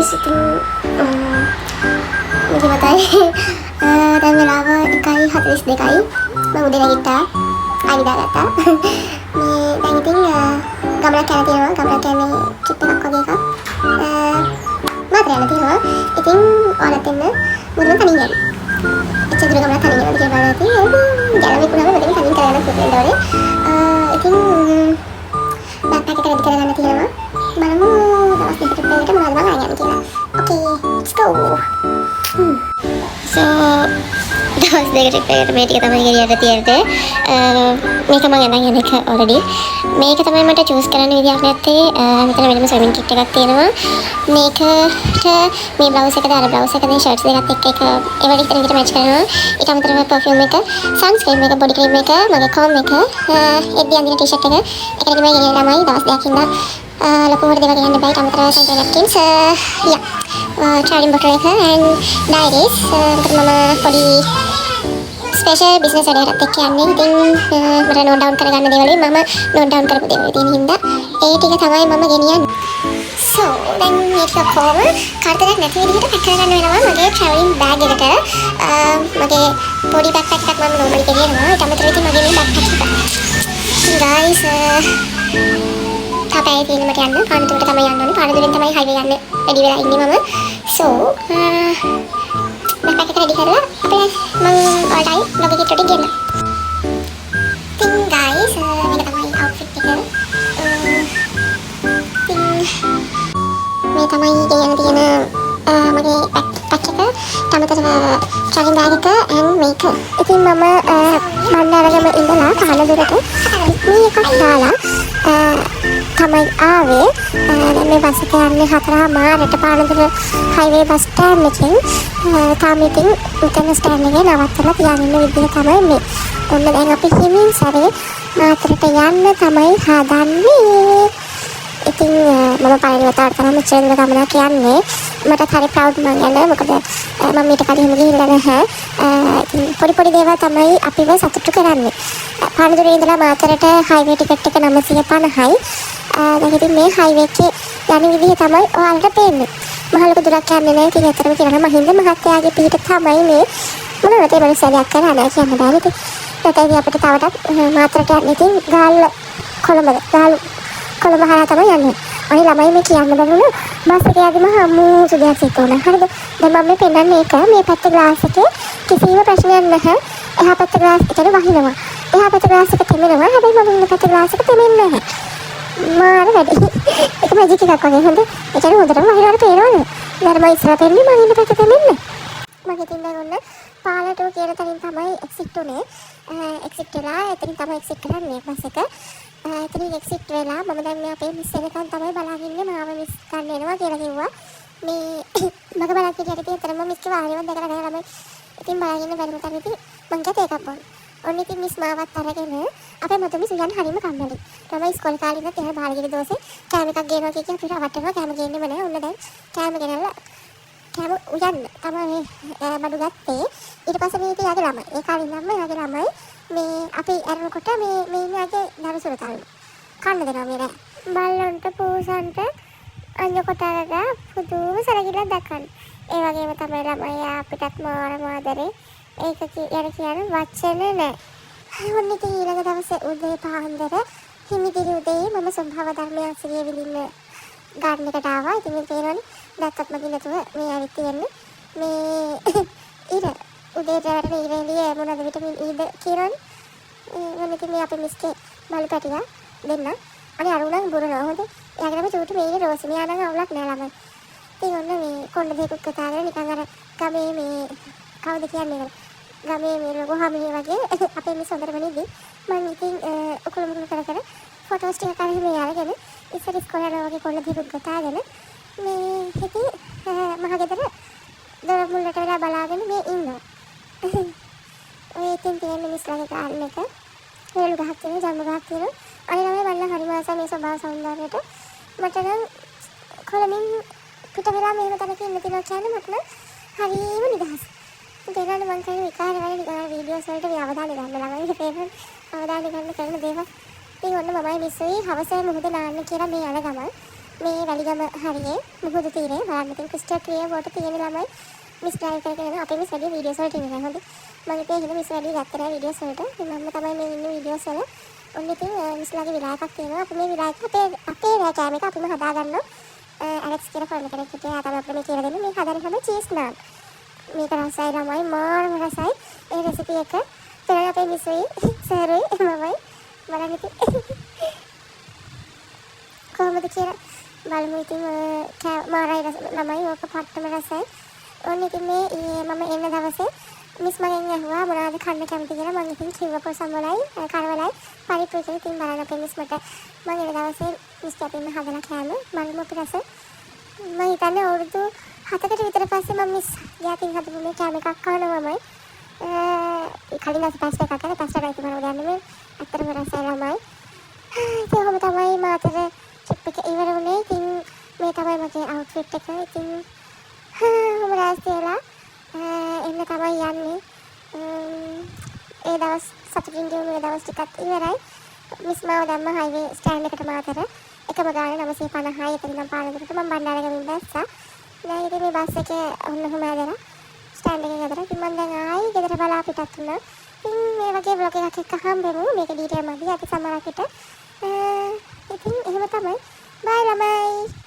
guys, ඉතින් මගේ මතයි දැන් වෙලාව 1:42යි. මම උදේ නැගිට්ටා. ආයි නිදාගත්තා. මේ දැන් ඉතින් ගමනක් යන්න තියෙනවා. ගමනක් යන්නේ ට්‍රිප් එකක් වගේ එකක්. මාතර යන්න තියෙනවා. ඉතින් ඔයාලත් එන්න. මොකද මම තනියෙන් යන්නේ. එච්චර දුර ගමනක් තනියෙන් යන්න කියලා බලලා තියෙනවා. ගැලවෙ කුණාම මෙතන තනියෙන් කරගෙන පුතේ ඉඳවනේ. ඉතින් බෑග් එක රෙඩි කරගන්න තියෙනවා. බලමු දවස් දෙකකට මොනවද මම අරගෙන කියලා. Okay, let's go. So දවස් දෙකකට මේ ටික තමයි ගෙනියන්න තියෙන්නේ. මේක මම අඳන් යන එක already. මේක තමයි මට choose කරන්න විදියක් නැත්තේ. මෙතන වෙනම swimming kit එකක් තියෙනවා. මේකට මේ blouse එකද අර blouse එකද shirts දෙකත් එක්ක ඒවට ඉතින් විදිහට match කරනවා. ඊට අමතරව perfume එක, sunscreen එක, body cream එක, මගේ comb එක, එද්දි අඳින t-shirt එක. ඒකට තමයි ගෙනියන්න ළමයි දවස් දෙකක් ඉඳලා ලොකු මොකද දේවල් ගන්න බෑ. ඊට අමතරව sanitary napkins, traveling bottle එක and diaries. මම පොඩි ස්පෙෂල් බිස්නස් වැඩකට එක්ක යන්නේ. ඉතින් මට නෝට් ඩවුන් කරගන්න දේවල් මම නෝට් ඩවුන් කරපු දේවල් තියෙන හින්දා ඒ ටික තමයි මම ගෙනියන්නේ. So දැන් මේක කොහොම කාර්යයක් නැති විදිහට පැක් කරගන්න වෙනවා මගේ traveling bag එකට. මගේ පොඩි backpack එකක් මම normally ගෙනියනවා. ඊට අමතරව ඉතින් මගේ මේ backpack එක. guys තාපේ තියෙන මට යන්න පානදුරට තමයි යන්න ඕනේ. පානදුරෙන් තමයි highway යන්න ready වෙලා ඉන්නේ මම. So backpack එක ready කරලා අපේ මම ඔයාලටයි vlog එකට ගෙන්න. ඉතින් guys මේක තමයි outfit එක. මේ තමයි ගෙනියන්න තියෙන මගේ backpack එක. තමතරව traveling bag එක and මේක. ඉතින් මම මන්නාරගම ඉඳලා පානදුරට මේ එකක් දාලා තමයි ආවේ. දැන් මේ බස් එක යන්නේ 4:00 පානදුර highway bus stand එකෙන්. තාම ඉතින් උතන ස්ටෑන්ඩ් එකේ නවත්තලා තියාගෙන ඉන්න විදිහ තමයි මේ. ඔන්න දැන් අපි හිමින් සැරේ මාතරට යන්න තමයි හදන්නේ. ඉතින් මම පළවෙනි වතාවට තමයි මෙච්චර දුර ගමනක් යන්නේ. මට හරි ප්‍රවුඩ් මං යන මොකද මම ඊට කලින් ගිහිල්ලා නැහැ. ඉතින් පොඩි දේවල් තමයි අපිව සතුටු කරන්නේ. පානදුරේ ඉඳලා මාතරට highway ticket එක 950යි. දැන් ඉතින් මේ highway එකේ යන විදිහ තමයි ඔයාලට පේන්නේ. මහ ලොකු දුරක් යන්නේ නැහැ. ඉතින් ඇත්තටම කියනවා මහින්ද මහත්තයාගේ පිට තමයි මේ මොනවද ඒ මනුස්සයාක් කරන්නේ නැහැ කියන්න බෑ. ඉතින් ඒකයි අපිට තවටත් මාතරට යන්න ඉතින් ගාල්ල කොළඹ හරහා තමයි යන්නේ. අනේ ළමයි මේ කියන්න බැරුණු බස් එක යද්දිම හම්මු සුදයක් සිද්ධ වුණා. හරිද? දැන් මම මේ පෙන්නන්නේ එක මේ පැත්තේ ග්ලාස් එකේ කිසිම ප්‍රශ්නයක් නැහැ. එහා පැත්තේ ග්ලාස් එකට වහිනවා. එහා පැත්තේ ග්ලාස් එක තෙමෙනවා. හැබැයි මම ඉන්න පැත්තේ ග්ලාස් එක තෙමෙන්නේ නැහැ. මාර වැඩි. ඒක මැජික් එකක් වගේ හොඳ. ඒතර හොඳටම වහිනවට පේනවනේ. දැන් මම ඉස්සරහ පෙන්නේ මම ඉන්න පැත්තේ තෙමෙන්නේ. මගේ ඉතින් දැන් ඔන්න පාලටෝ කියන තැනින් තමයි එක්සිට් උනේ. එක්සිට් වෙලා එතනින් තමයි එක්සිට් කරන්නේ බස් එක. එතනින් එක්සිට් වෙලා මම දැන් මේ අපේ මිස් එකෙන් තමයි බලාගෙන ඉන්නේ. මාව මිස් ගන්න එනවා කියලා කිව්වා. මේ මග බලන් හිටියට ඉතින් එතරම් මිස් කිව්වා ආයෙත් දැකලා නැහැ ළමයි. ඉතින් බලාගෙන බැලුවා තමයි ඉතින් මං ගියා ඒකක් බොන්න. ඔන්න ඉතින් මිස් මාවත් අරගෙන අපේ මතු මිස් උයන් හරීම කම්මැලි. තමයි ඉස්කෝලේ කාලේ ඉඳන් එහෙම බාලගිරි දෝසේ කෑම එකක් ගේනවා කිය අපිට වටනවා කෑම ගේන්නෙම නැහැ. ඔන්න දැන් කෑම ගෙනල්ලා කෑම උයන් තමයි බඩු ගත්තේ. ඊට පස්සේ මේ ඉතින් යාගේ ළමයි. ඒ කාලේ ඉඳන්ම යාගේ ළමයි මේ අපි අරනකොට මේ ඉන්නගේ දරුසුර තාලු. කන්න දෙනවා මේ නෑ. බල්ලන්ට පූසන්ට අඤ්ඤ කොටරට පුදුම සරගිල්ලක් දක්වන්න. ඒ වගේම තමයි ළමයි අපිටත් මාර මාදරේ. ඒක කියන වචන නෑ. ඔන්න ඉතින් ඊළඟ දවසේ උදේ පාන්දර හිමිදිරි උදේ මම සම්භාව ධර්මයේ අසිරිය විලින්න ගාඩන් එකට ආවා. ඉතින් මේ තේරෙන්නේ දැක්කත් මගින් නැතුව මේ ඇවිත් තියෙන්නේ. මේ ඊට උදේට වැඩ ඉරෙලිය මොනවද විටමින් ඊද කියනවනේ. මම ඉතින් මේ අපේ මිස්ගේ බලු පැටියා දෙන්න. අනේ අරුණන් බුරනවා හොඳ. එයාගේ නම චූටි මේ රෝසි. මෙයා නම් අවුලක් නෑ ළමයි. ඉතින් ඔන්න මේ කොණ්ඩ දෙකක් කතාගෙන නිකන් අර ගමේ මේ කවුද කියන්නේ ගමේ මේ ලොකු හැමිනේ වගේ අපේ මිස් හොඳටම නිදි. මම ඉතින් උකුළු මුකුළු කර ෆොටෝස් ටික කරගෙන මේ අරගෙන ඉස්සර ඉස්කෝලේ යනවා වගේ කොණ්ඩ දෙකක් කතාගෙන මේ හිතේ මහගෙදර දොර මුල්ලට වෙලා බලාගෙන මේ ඉන්නවා. ඔය ඉතින් තියෙන මිස්ලාගේ ගාල්ල එක වේලු ගහක් තියෙන ජම්ම ගහක් තියෙන අනිත් ළමයි බලලා හරි මාසයි මේ ස්වභාව සෞන්දර්යයට මට නම් කොළමින් පිට වෙලා මෙහෙම තැනක ඉන්න තියනවා කියන්නේ මට නම් හරිම නිදහස්. ඒකන මම කියන විකාර වල නිකන් වීඩියෝස් වලට අවධානය ගන්න ළමයි ඒකෙන් අවධානය ගන්න කරන දේවල්. ඉතින් ඔන්න මමයි මිස්සුයි හවසේ මුහුද නාන්න කියලා මේ යන ගමන් මේ වැලිගම හරියේ මුහුදු තීරේ බලන්න ඉතින් ක්‍රිස්ටල් ක්ලියර් වෝටර් තියෙන ළමයි මිස් ඩ්‍රයිව් කරගෙන යනවා. අපේ මිස් වැඩි වීඩියෝස් වලට ඉන්නේ නැහැ. හොඳයි. මම ඉතින් එහෙනම් මිස් වැඩි ගත්තේ නැහැ වීඩියෝස් වලට. ඉතින් මම තමයි මේ ඉන්නේ වීඩියෝස් වල. ඔන්න ඉතින් මිස්ලාගේ විලායකක් තියෙනවා. අපි මේ විලායක අපේ රෑකෑම එක අපිම හදාගන්නවා. ඇලෙක්ස් කියලා ෆෝන් කෙනෙක් හිටියා. තමයි අපිට මේ කියලා දෙන්නේ. මේ හදන හැම චීස් නාන්. මේක රසයි ළමයි මාරම රසයි. ඒ රෙසිපි එක තමයි අපේ මිස්යි සර්යි මමයි බලන්න ඉතින් කොහොමද කියලා බලමු. ඉතින් මාරයි ළමයි ඕක පට්ටම රසයි. ඔන්න ඉතින් මේ මම එන්න දවසේ මිස් මගෙන් ඇහුවා මොනවද කන්න කැමති කියලා. මම ඉතින් කිව්වා පොසම්වලයි කරවලයි පරිප්පු කියලා. ඉතින් බලන්න අපේ මිස් මට මම එන දවසේ මිස් කැපින්න හදලා කෑම මම අපේ රස මම හිතන්නේ අවුරුදු 7කට විතර පස්සේ මම මිස් ගියාකින් හදපු මේ කෑම එකක් කනවාමයි. කලින් දැස් පස්සේ එකක් කරලා පස්සේ රයිත් මම ගන්න මේ අතරම රසයි ළමයි. ඒක තමයි මාතර ට්‍රිප් එක ඉවර වුණේ. ඉතින් මේ තමයි මගේ අවුට්ෆිට් එක. ඉතින් මම රාස්තියලා එන්න තමයි යන්නේ. ඒ දවස් සතුටින් ගෙවුණු ඒ දවස් ටිකත් ඉවරයි. මිස් මාව දැම්ම හයිවේ ස්ටෑන්ඩ් එකට මාතර. එකම ගානේ 950යි. එතන ඉඳන් පාලනකට මම බණ්ඩාරගමින් බැස්සා. දැන් ඉතින් මේ බස් එකේ ඔන්නම ඇදලා ස්ටෑන්ඩ් එකේ ඇදලා ඉතින් මම දැන් ආයි ගෙදර බලා පිටත් වුණා. ඉතින් මේ වගේ බ්ලොග් එකක් එක්ක හම්බෙමු. මේක ඩීටේල් මදි. අපි සමහරකට ඉතින් එහෙම තමයි. බයි ළමයි.